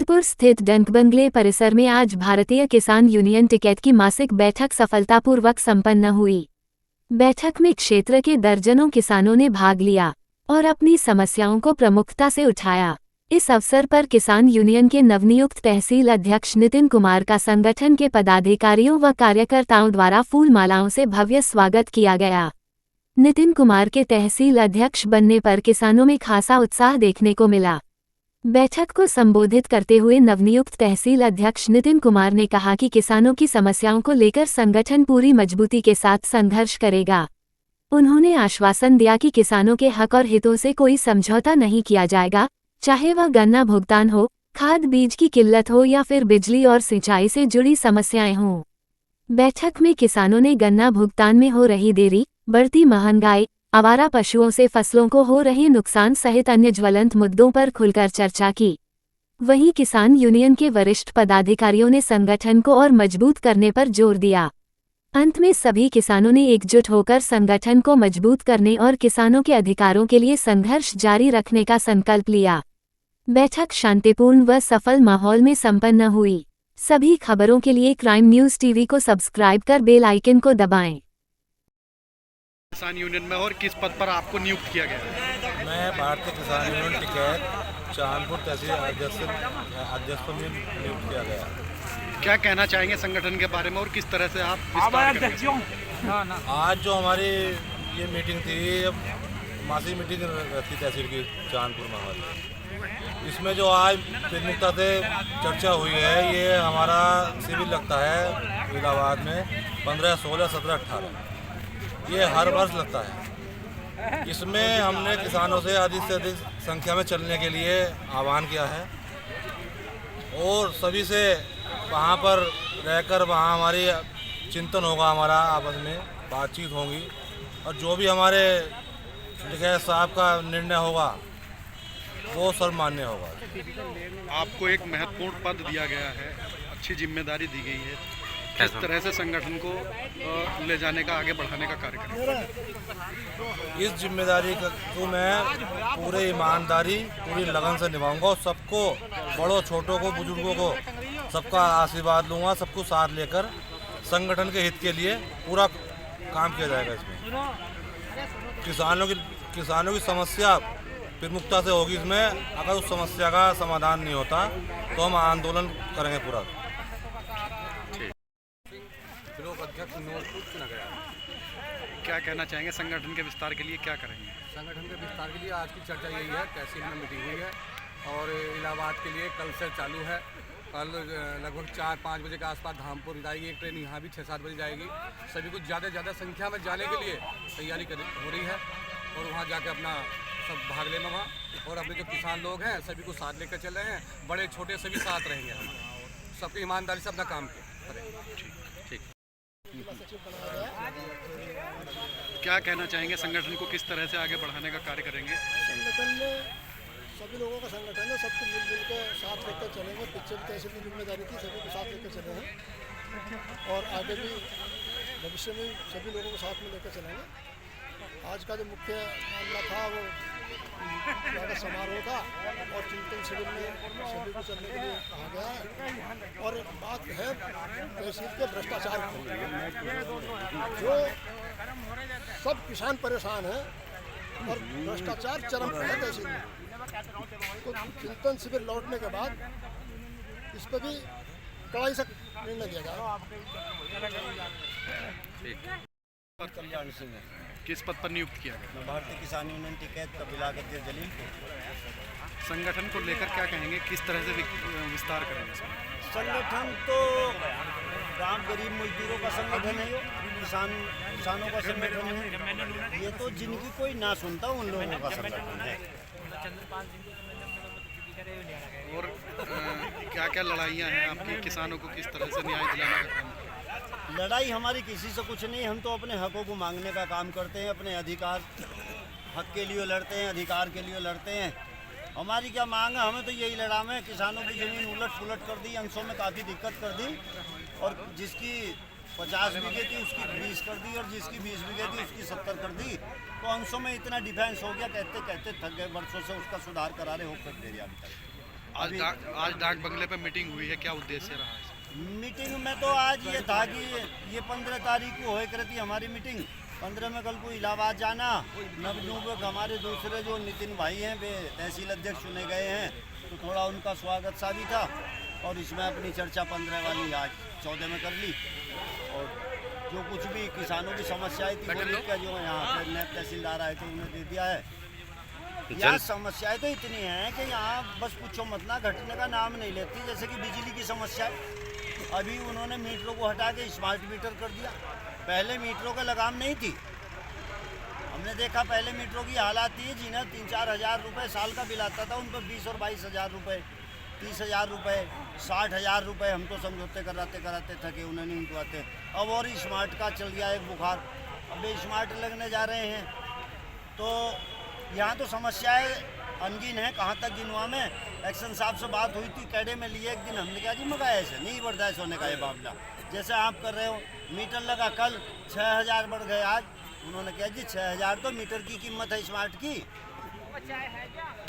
कानपुर स्थित डंक बंगले परिसर में आज भारतीय किसान यूनियन टिकैत की मासिक बैठक सफलतापूर्वक संपन्न हुई। बैठक में क्षेत्र के दर्जनों किसानों ने भाग लिया और अपनी समस्याओं को प्रमुखता से उठाया। इस अवसर पर किसान यूनियन के नवनियुक्त तहसील अध्यक्ष नितिन कुमार का संगठन के पदाधिकारियों व कार्यकर्ताओं द्वारा फूल मालाओं से भव्य स्वागत किया गया। नितिन कुमार के तहसील अध्यक्ष बनने पर किसानों में खासा उत्साह देखने को मिला। बैठक को संबोधित करते हुए नवनियुक्त तहसील अध्यक्ष नितिन कुमार ने कहा कि किसानों की समस्याओं को लेकर संगठन पूरी मजबूती के साथ संघर्ष करेगा। उन्होंने आश्वासन दिया कि किसानों के हक और हितों से कोई समझौता नहीं किया जाएगा, चाहे वह गन्ना भुगतान हो, खाद बीज की किल्लत हो या फिर बिजली और सिंचाई से जुड़ी समस्याएं हों। बैठक में किसानों ने गन्ना भुगतान में हो रही देरी, बढ़ती महंगाई, आवारा पशुओं से फसलों को हो रहे नुकसान सहित अन्य ज्वलंत मुद्दों पर खुलकर चर्चा की। वहीं किसान यूनियन के वरिष्ठ पदाधिकारियों ने संगठन को और मजबूत करने पर जोर दिया। अंत में सभी किसानों ने एकजुट होकर संगठन को मजबूत करने और किसानों के अधिकारों के लिए संघर्ष जारी रखने का संकल्प लिया। बैठक शांतिपूर्ण व सफल माहौल में संपन्न हुई। सभी खबरों के लिए क्राइम न्यूज़ टीवी को सब्सक्राइब कर बेल आइकन को दबाएं। किसान यूनियन में और किस पद पर आपको नियुक्त किया गया? मैं भारतीय किसान यूनियन टिकैत चांदपुर तहसील अध्यक्ष पर नियुक्त किया गया। क्या कहना चाहेंगे संगठन के बारे में और किस तरह से आप विस्तार करेंगे? आज जो हमारी ये मीटिंग थी, मासिक मीटिंग रहती तहसील की चांदपुर में हमारी, इसमें जो आज प्रमुखता से चर्चा हुई है, ये हमारा शिविर लगता है इलाहाबाद में 15, 16, 17, 18, ये हर वर्ष लगता है। इसमें हमने किसानों से अधिक संख्या में चलने के लिए आह्वान किया है और सभी से वहाँ पर रहकर वहाँ हमारी चिंतन होगा, हमारा आपस में बातचीत होगी और जो भी हमारे टिकैत साहब का निर्णय होगा वो सर्वमान्य होगा। आपको एक महत्वपूर्ण पद दिया गया है, अच्छी जिम्मेदारी दी गई है, किस तरह से संगठन को ले जाने का, आगे बढ़ाने का कार्य करेंगे? इस जिम्मेदारी को मैं पूरे ईमानदारी, पूरी लगन से निभाऊंगा और सबको, बड़ों छोटों को, बुजुर्गों को, सबका आशीर्वाद लूँगा। सबको साथ लेकर संगठन के हित के लिए पूरा काम किया जाएगा। इसमें किसानों की समस्या प्रमुखता से होगी। इसमें अगर उस समस्या का समाधान नहीं होता तो हम आंदोलन करेंगे पूरा। क्या कहना चाहेंगे संगठन के विस्तार के लिए, क्या करेंगे? संगठन के विस्तार के लिए आज की चर्चा यही है, तहसील में मीटिंग हुई है और इलाहाबाद के लिए कल से चालू है। कल लगभग 4-5 बजे के आसपास धामपुर जाएगी एक ट्रेन, यहाँ भी 6-7 बजे जाएगी। सभी को ज़्यादा संख्या में जाने के लिए तैयारी हो रही है और वहाँ जाकर अपना सब भाग लेना वहाँ, और अपने जो किसान लोग हैं सभी को साथ लेकर चल रहे हैं। बड़े छोटे सभी साथ रहेंगे, हमारे सबकी ईमानदारी से अपना काम करें। ठीक। क्या कहना चाहेंगे संगठन को किस तरह से आगे बढ़ाने का कार्य करेंगे? संगठन में सभी लोगों का संगठन है, सबको मिलजुल के साथ लेकर चलेंगे। पिछले तहसील की जिम्मेदारी थी, सभी को साथ लेकर चले हैं और आगे भी भविष्य में सभी लोगों को साथ में लेकर चलेंगे। आज का जो मुख्य मामला था वो समारोह था और चिंतन शिविर में सभी को चलने के लिए कहा गया है। और एक बात है तहसील के भ्रष्टाचार की, जो सब किसान परेशान हैं और भ्रष्टाचार चरम पर है तहसील में। तो चिंतन शिविर लौटने के बाद इस पर भी कड़ाई से निर्णय दिया जाएगा। कल्याण सिंह है। किस पद पर नियुक्त किया गया? भारतीय किसान यूनियन टिकैत का बिलागत जलील। संगठन को लेकर क्या कहेंगे, किस तरह से विस्तार करेंगे? संगठन तो गांव गरीब मजदूरों का संगठन है, किसानों का संगठन है। ये तो जिनकी कोई ना सुनता उन लोगों का संगठन है। और क्या क्या लड़ाइयाँ हैं आपकी, किसानों को किस तरह से न्याय दिलाने का काम? लड़ाई हमारी किसी से कुछ नहीं, हम तो अपने हकों को मांगने का काम करते हैं, अपने अधिकार हक के लिए लड़ते हैं, अधिकार के लिए लड़ते हैं। हमारी क्या मांग है? हमें तो यही लड़ा में किसानों की ज़मीन उलट पुलट कर दी, अंशों में काफ़ी दिक्कत कर दी, और जिसकी 50 बीघे थी उसकी 20 कर दी और जिसकी 20 बीघे थी उसकी 70 कर दी। तो अंशों में इतना डिफेंस हो गया, कहते कहते थक गए, वर्षों से उसका सुधार करा रहे हो कर दे रही अभी तक। आज डाक बंगले पे मीटिंग हुई है, क्या उद्देश्य रहा है? मीटिंग में तो आज ये था कि ये 15 तारीख को होए करती हमारी मीटिंग। 15 में कल को इलाहाबाद जाना, नवयुवक हमारे दूसरे जो नितिन भाई हैं वे तहसील अध्यक्ष चुने गए हैं, तो थोड़ा उनका स्वागत सा भी था। और इसमें अपनी चर्चा 15 वाली आज 14 में कर ली। और जो कुछ भी किसानों की समस्याएं थी वो लिख के जो यहाँ पे नैब तहसीलदार आए थे उन्हें दे दिया है। यहाँ समस्याएं तो इतनी हैं कि यहाँ बस पूछो मत ना, घटने का नाम नहीं लेती। जैसे कि बिजली की समस्या, अभी उन्होंने मीटरों को हटा के स्मार्ट मीटर कर दिया। पहले मीटरों का लगाम नहीं थी। हमने देखा पहले मीटरों की हालात थी, जिन्हें 3-4 हज़ार रुपये साल का बिल आता था, उन पर 20 और 22 हज़ार रुपये, 30 हज़ार रुपये, 60 हज़ार रुपये हम तो समझौते कराते थके, उन्हें नहीं उठवाते। अब और स्मार्ट का चल गया एक बुखार, अब स्मार्ट लगने जा रहे हैं। तो यहाँ तो समस्याएं अनगिन है। कहाँ तक गिनवा में एक्शन साहब से बात हुई थी, कैडे में लिए एक दिन, हमने कहा जी मगा ऐसे नहीं बर्दाश्त होने का ये मामला। जैसे आप कर रहे हो, मीटर लगा कल 6,000 बढ़ गए आज। उन्होंने कहा जी 6,000 तो मीटर की कीमत है स्मार्ट की।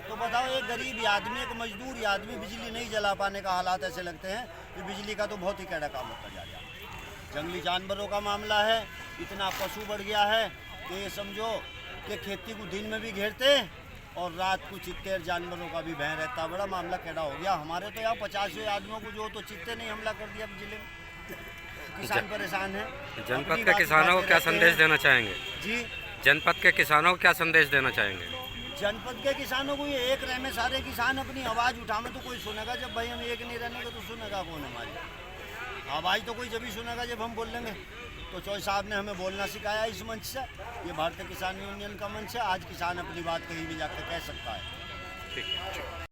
तो बताओ, एक गरीब आदमी, एक मजदूर आदमी बिजली नहीं जला पाने का हालात ऐसे लगते हैं कि बिजली का तो बहुत ही कैडा काम होता जा रहा है। जंगली जानवरों का मामला है, इतना पशु बढ़ गया है कि ये समझो कि खेती को दिन में भी घेरते और रात को चित्ते जानवरों का भी भय रहता। बड़ा मामला कैडा हो गया। हमारे तो यहाँ 50 आदमियों को जो तो चित्ते नहीं हमला कर दिया जिले में। किसान परेशान है। जनपद के किसानों को क्या संदेश देना चाहेंगे? जी, जनपद के किसानों को क्या संदेश देना चाहेंगे? जनपद के किसानों को ये एक रह में सारे किसान अपनी आवाज़ उठावे तो कोई सुनेगा। जब भाई हम एक नहीं रहने का तो सुनेगा कौन हमारी आवाज़? तो कोई जब ही सुनेगा जब हम बोल लेंगे। तो चौधरी साहब ने हमें बोलना सिखाया इस मंच से। ये भारतीय किसान यूनियन का मंच है। आज किसान अपनी बात कहीं भी जाकर कह सकता है। ठीक।